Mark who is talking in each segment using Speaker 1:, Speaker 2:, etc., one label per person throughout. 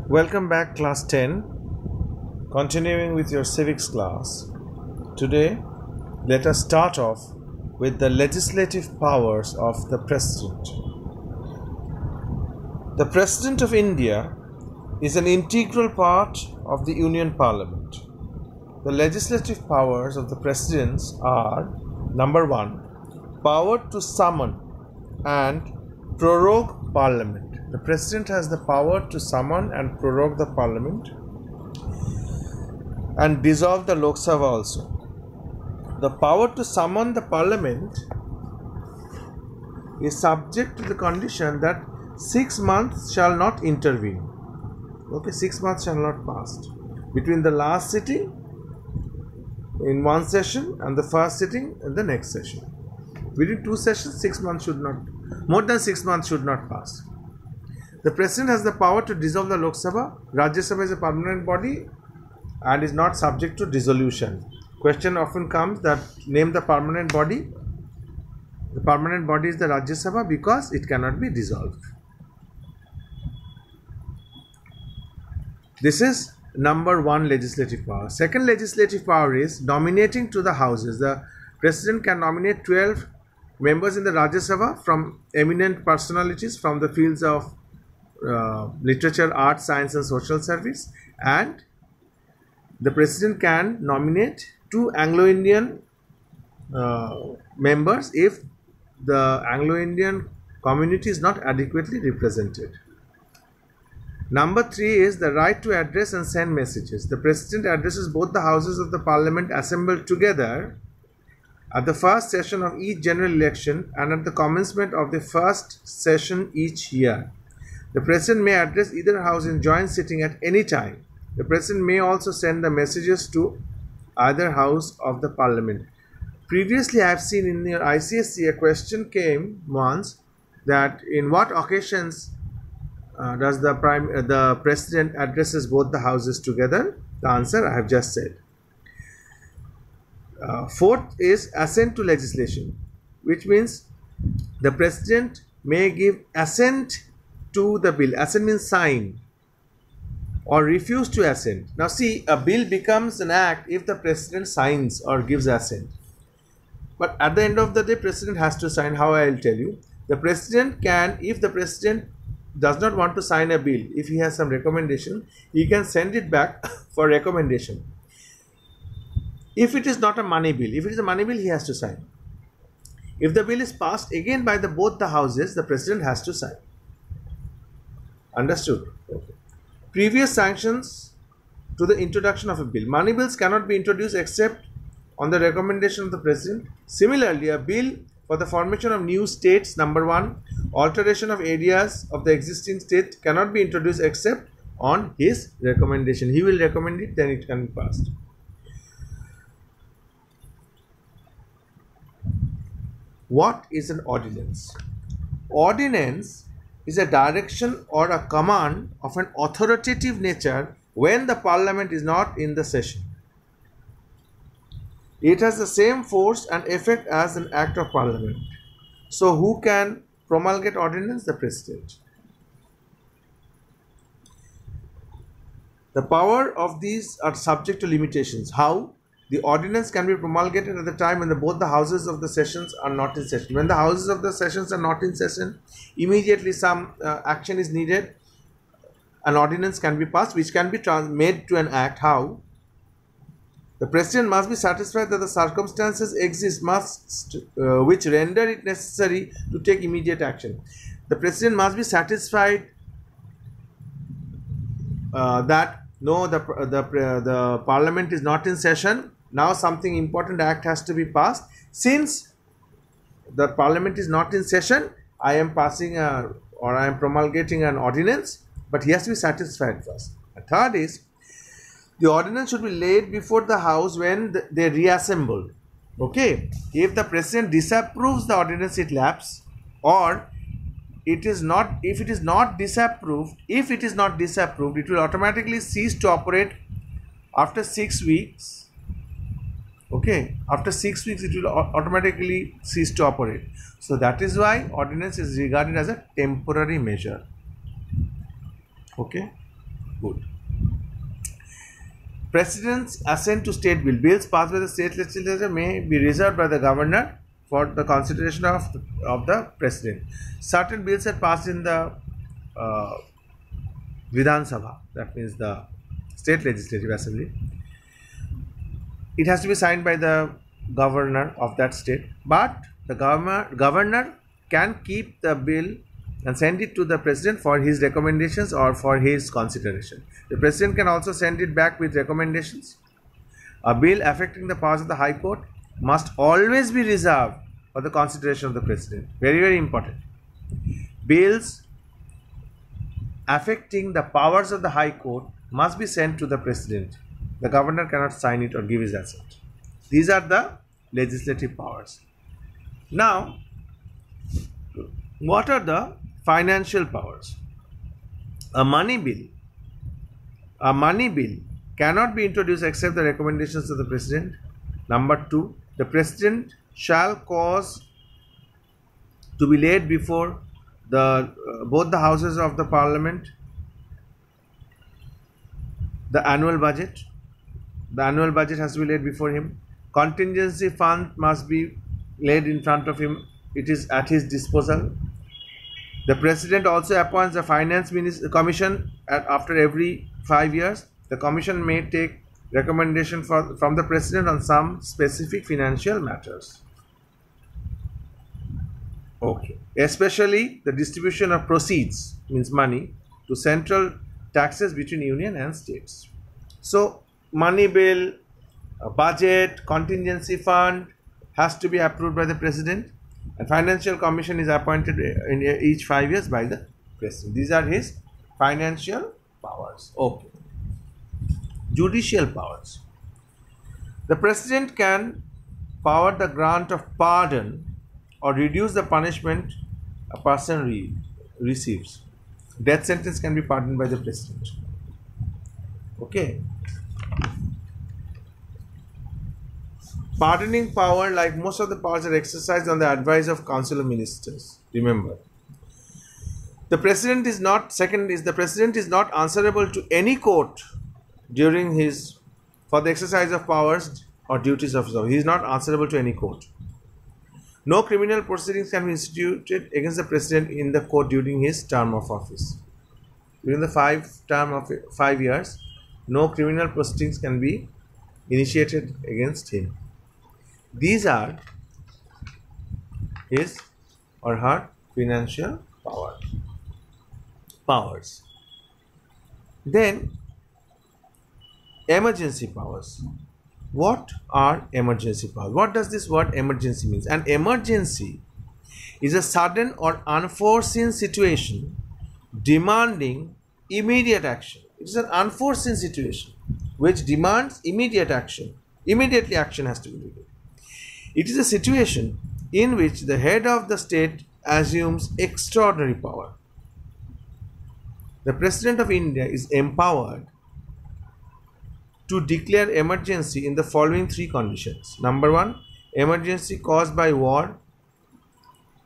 Speaker 1: Welcome back, class 10. Continuing with your civics class. Today, let us start off with the legislative powers of the President. The President of India is an integral part of the Union Parliament. The legislative powers of the Presidents are: number one, power to summon and prorogue Parliament. The President has the power to summon and prorogue the Parliament and dissolve the Lok Sabha also. The power to summon the Parliament is subject to the condition that 6 months shall not intervene. Okay, 6 months shall not pass between the last sitting in one session and the first sitting in the next session. Within 2 sessions, 6 months should not, more than 6 months should not pass. The President has the power to dissolve the Lok Sabha. Rajya Sabha is a permanent body and is not subject to dissolution. Question often comes that name the permanent body. The permanent body is the Rajya Sabha because it cannot be dissolved. This is number one legislative power. Second legislative power is nominating to the houses. The President can nominate 12 members in the Rajya Sabha from eminent personalities from the fields of literature, art, science and social service, and the President can nominate 2 Anglo-Indian members if the Anglo-Indian community is not adequately represented. Number 3 is the right to address and send messages. The President addresses both the houses of the Parliament assembled together at the first session of each general election and at the commencement of the first session each year. The President may address either house in joint sitting at any time. The President may also send the messages to either house of the Parliament. Previously, I have seen in your ICSE a question came once that in what occasions does the President addresses both the houses together? The answer I have just said. Fourth is assent to legislation, which means the President may give assent to the bill. Assent means sign or refuse to assent. Now see, a bill becomes an act if the President signs or gives assent. But at the end of the day, President has to sign. How I will tell you. The President can, if the President does not want to sign a bill, if he has some recommendation, he can send it back for recommendation. If it is not a money bill, if it is a money bill, he has to sign. If the bill is passed again by both the houses, the President has to sign. Understood? Okay. Previous sanctions to the introduction of a bill. Money bills cannot be introduced except on the recommendation of the President. Similarly, a bill for the formation of new states, number 1, alteration of areas of the existing state cannot be introduced except on his recommendation. He will recommend it, then it can be passed. What is an ordinance? Ordinance is a direction or a command of an authoritative nature when the Parliament is not in the session. It has the same force and effect as an act of Parliament. So who can promulgate ordinance? The President. The power of these are subject to limitations. How? The ordinance can be promulgated at the time when both the houses of the sessions are not in session. When the houses of the sessions are not in session, immediately some action is needed. An ordinance can be passed which can be made to an act. How? The President must be satisfied that the circumstances exist which render it necessary to take immediate action. The President must be satisfied that no, the Parliament is not in session. Now something important act has to be passed. Since the Parliament is not in session, I am passing I am promulgating an ordinance, but he has to be satisfied first. The third is, the ordinance should be laid before the House when they reassemble. Okay, if the President disapproves the ordinance, it lapses, or it is not. If it is not disapproved, it will automatically cease to operate after 6 weeks. Okay, after 6 weeks it will automatically cease to operate. So that is why ordinance is regarded as a temporary measure. Okay. Good. President's assent to state bill. Bills passed by the state legislature may be reserved by the governor for the consideration of the president. Certain bills are passed in the Vidhan Sabha, that means the state legislative assembly. It has to be signed by the governor of that state, but the governor can keep the bill and send it to the president for his recommendations or for his consideration. The president can also send it back with recommendations. A bill affecting the powers of the High Court must always be reserved for the consideration of the president. Very, very important. Bills affecting the powers of the High Court must be sent to the president. The governor cannot sign it or give his assent. These are the legislative powers. Now, what are the financial powers? A money bill cannot be introduced except the recommendations of the president. Number 2, the president shall cause to be laid before both the houses of the parliament the annual budget. The annual budget has to be laid before him. Contingency fund must be laid in front of him. It is at his disposal. The president also appoints a finance commission after every 5 years. The commission may take recommendation from the president on some specific financial matters. Okay. Especially the distribution of proceeds, means money, to central taxes between union and states. So, money bill, a budget, contingency fund has to be approved by the president, and financial commission is appointed in each 5 years by the president. These are his financial powers. Okay. Judicial powers. The president can power the grant of pardon or reduce the punishment a person receives. Death sentence can be pardoned by the president. Okay. Pardoning power, like most of the powers, are exercised on the advice of Council of Ministers. Remember, the president is not. Second is the president is not answerable to any court for the exercise of powers or duties of his office. He is not answerable to any court. No criminal proceedings can be instituted against the president in the court during his term of office. During the term of 5 years, no criminal proceedings can be initiated against him. These are his or her financial powers. Then, emergency powers. What are emergency powers? What does this word emergency mean? An emergency is a sudden or unforeseen situation demanding immediate action. It is an unforeseen situation which demands immediate action. Immediately action has to be taken. It is a situation in which the head of the state assumes extraordinary power. The President of India is empowered to declare emergency in the following 3 conditions. Number 1, emergency caused by war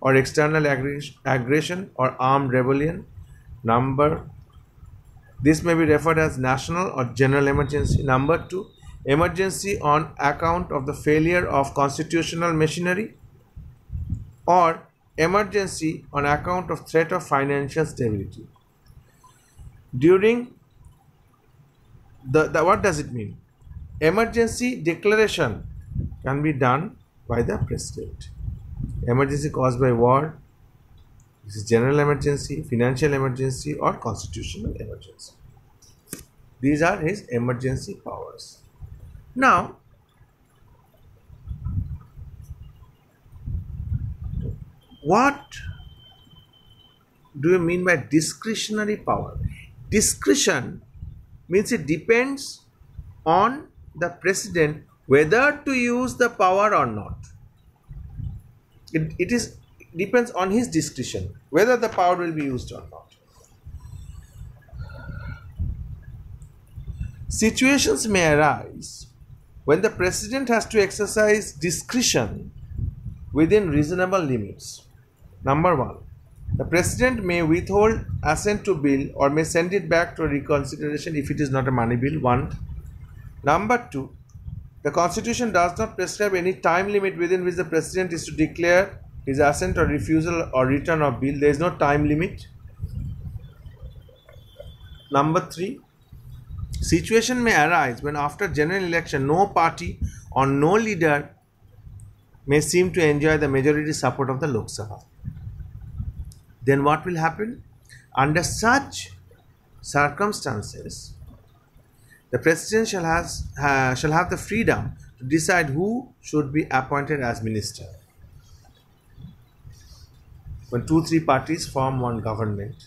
Speaker 1: or external aggression or armed rebellion. This may be referred as national or general emergency. Number 2, emergency on account of the failure of constitutional machinery or emergency on account of threat of financial stability. During what does it mean? Emergency declaration can be done by the president. Emergency caused by war, this is general emergency, financial emergency or constitutional emergency. These are his emergency powers. Now, what do you mean by discretionary power? Discretion means it depends on the president whether to use the power or not. It depends on his discretion whether the power will be used or not. Situations may arise when the president has to exercise discretion within reasonable limits. Number 1, The President may withhold assent to bill or may send it back to reconsideration if it is not a money bill. 1. Number 2. The Constitution does not prescribe any time limit within which the President is to declare his assent or refusal or return of bill. There is no time limit. Number 3. Situation may arise when after general election no party or no leader may seem to enjoy the majority support of the Lok Sabha. Then what will happen? Under such circumstances, the President shall have the freedom to decide who should be appointed as minister. When 2-3 parties form one government,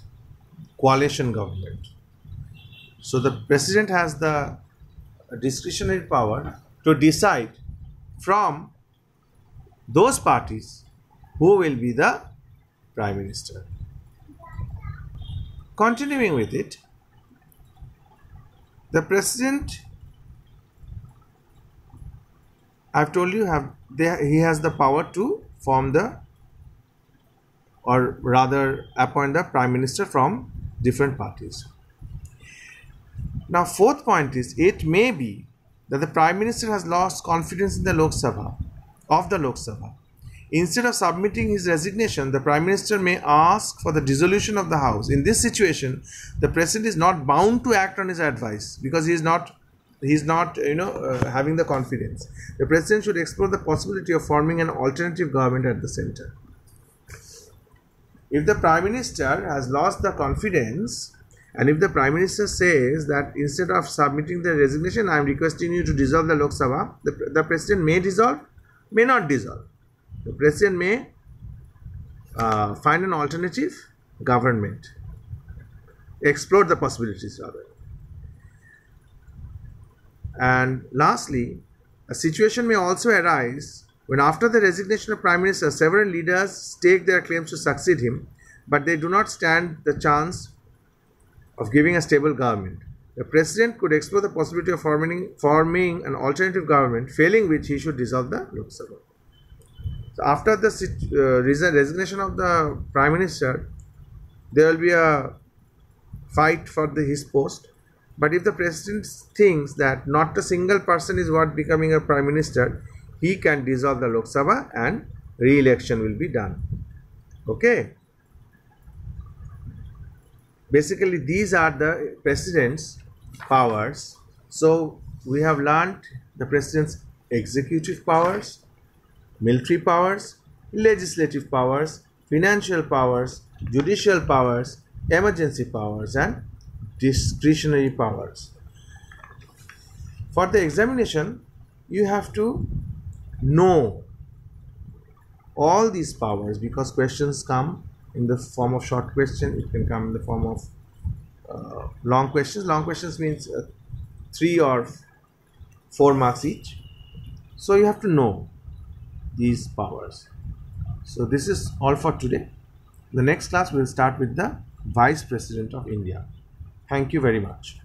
Speaker 1: coalition government, so the President has the discretionary power to decide from those parties who will be the Prime Minister. Continuing with it, the President, I've told you, he has the power to form or rather appoint the Prime Minister from different parties. Now, fourth point is, it may be that the Prime Minister has lost confidence in the Lok Sabha, Instead of submitting his resignation, the Prime Minister may ask for the dissolution of the House. In this situation, the President is not bound to act on his advice because he is not having the confidence. The President should explore the possibility of forming an alternative government at the center. If the Prime Minister has lost the confidence, and if the Prime Minister says that instead of submitting the resignation, I am requesting you to dissolve the Lok Sabha, the President may dissolve, may not dissolve. The President may find an alternative government, explore the possibilities rather. And lastly, a situation may also arise when after the resignation of Prime Minister, several leaders stake their claims to succeed him, but they do not stand the chance of giving a stable government. The President could explore the possibility of forming an alternative government, failing which he should dissolve the Lok Sabha. So after the resignation of the Prime Minister, there will be a fight for his post. But if the President thinks that not a single person is worth becoming a Prime Minister, he can dissolve the Lok Sabha and re-election will be done. Okay. Basically, these are the President's powers. So we have learned the President's executive powers, military powers, legislative powers, financial powers, judicial powers, emergency powers and discretionary powers. For the examination, you have to know all these powers because questions come in the form of short question, it can come in the form of long questions. Long questions means 3 or 4 marks each. So you have to know these powers. So this is all for today. The next class we will start with the Vice President of India. Thank you very much.